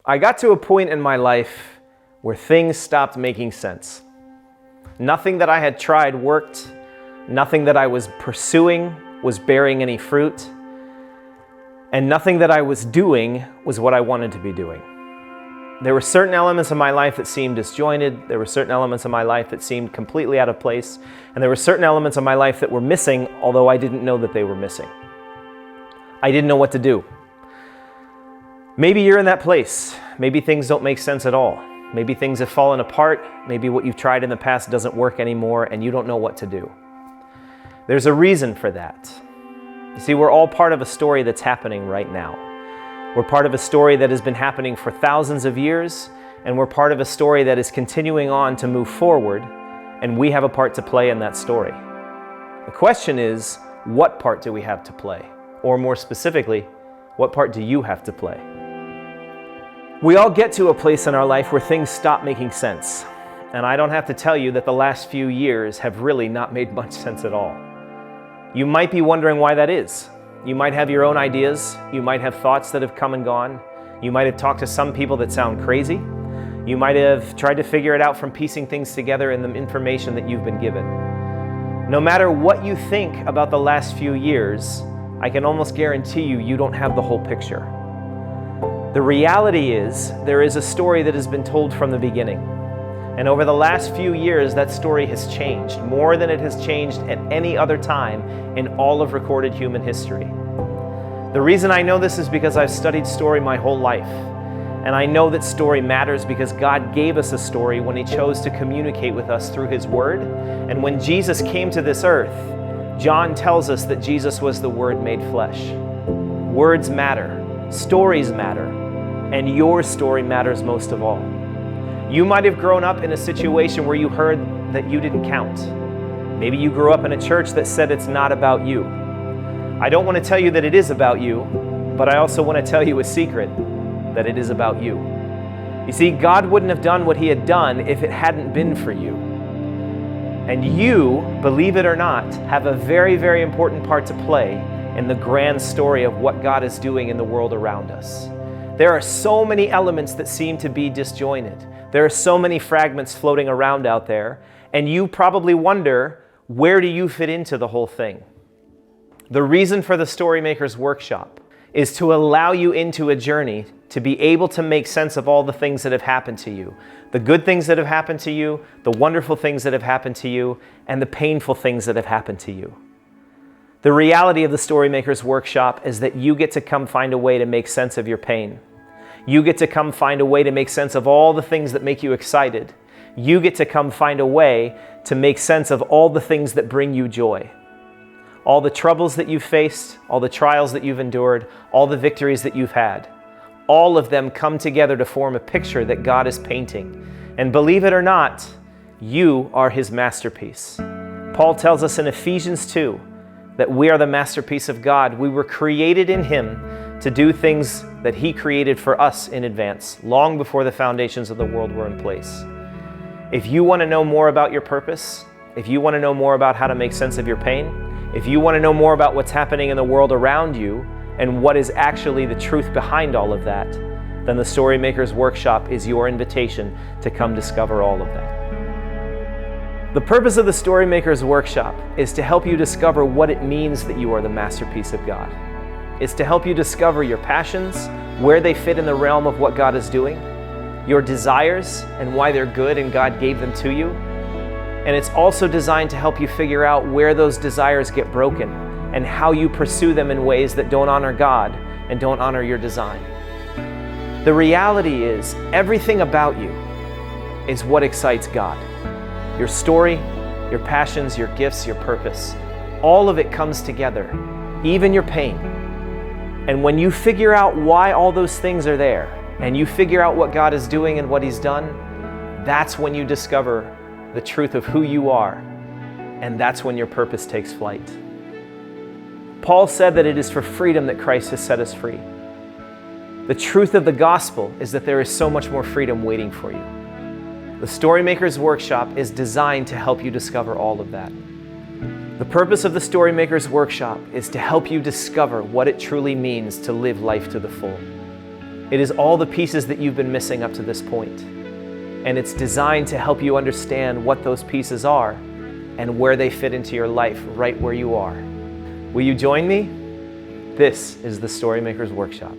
I got to a point in my life where things stopped making sense. Nothing that I had tried worked. Nothing that I was pursuing was bearing any fruit. And nothing that I was doing was what I wanted to be doing. There were certain elements of my life that seemed disjointed. There were certain elements of my life that seemed completely out of place. And there were certain elements of my life that were missing, although I didn't know that they were missing. I didn't know what to do. Maybe you're in that place. Maybe things don't make sense at all. Maybe things have fallen apart. Maybe what you've tried in the past doesn't work anymore and you don't know what to do. There's a reason for that. You see, we're all part of a story that's happening right now. We're part of a story that has been happening for thousands of years, and we're part of a story that is continuing on to move forward, and we have a part to play in that story. The question is, what part do we have to play? Or more specifically, what part do you have to play? We all get to a place in our life where things stop making sense. And I don't have to tell you that the last few years have really not made much sense at all. You might be wondering why that is. You might have your own ideas. You might have thoughts that have come and gone. You might have talked to some people that sound crazy. You might have tried to figure it out from piecing things together in the information that you've been given. No matter what you think about the last few years, I can almost guarantee you don't have the whole picture. The reality is, there is a story that has been told from the beginning. And over the last few years, that story has changed more than it has changed at any other time in all of recorded human history. The reason I know this is because I've studied story my whole life. And I know that story matters because God gave us a story when He chose to communicate with us through His Word. And when Jesus came to this earth, John tells us that Jesus was the Word made flesh. Words matter. Stories matter. And your story matters most of all. You might have grown up in a situation where you heard that you didn't count. Maybe you grew up in a church that said it's not about you. I don't want to tell you that it is about you, but I also want to tell you a secret, that it is about you. You see, God wouldn't have done what He had done if it hadn't been for you. And you, believe it or not, have a very, very important part to play in the grand story of what God is doing in the world around us. There are so many elements that seem to be disjointed. There are so many fragments floating around out there, and you probably wonder, where do you fit into the whole thing? The reason for the Storymakers Workshop is to allow you into a journey to be able to make sense of all the things that have happened to you. The good things that have happened to you, the wonderful things that have happened to you, and the painful things that have happened to you. The reality of the Storymakers Workshop is that you get to come find a way to make sense of your pain. You get to come find a way to make sense of all the things that make you excited. You get to come find a way to make sense of all the things that bring you joy. All the troubles that you've faced, all the trials that you've endured, all the victories that you've had. All of them come together to form a picture that God is painting. And believe it or not, you are His masterpiece. Paul tells us in Ephesians 2 that we are the masterpiece of God. We were created in Him to do things that He created for us in advance, long before the foundations of the world were in place. If you want to know more about your purpose, if you want to know more about how to make sense of your pain, if you want to know more about what's happening in the world around you and what is actually the truth behind all of that, then the Storymakers Workshop is your invitation to come discover all of that. The purpose of the Storymakers Workshop is to help you discover what it means that you are the masterpiece of God. It's to help you discover your passions, where they fit in the realm of what God is doing, your desires and why they're good and God gave them to you. And it's also designed to help you figure out where those desires get broken and how you pursue them in ways that don't honor God and don't honor your design. The reality is, everything about you is what excites God. Your story, your passions, your gifts, your purpose, all of it comes together, even your pain. And when you figure out why all those things are there, and you figure out what God is doing and what He's done, that's when you discover the truth of who you are, and that's when your purpose takes flight. Paul said that it is for freedom that Christ has set us free. The truth of the gospel is that there is so much more freedom waiting for you. The Storymakers Workshop is designed to help you discover all of that. The purpose of the Storymakers Workshop is to help you discover what it truly means to live life to the full. It is all the pieces that you've been missing up to this point. And it's designed to help you understand what those pieces are and where they fit into your life right where you are. Will you join me? This is the Storymakers Workshop.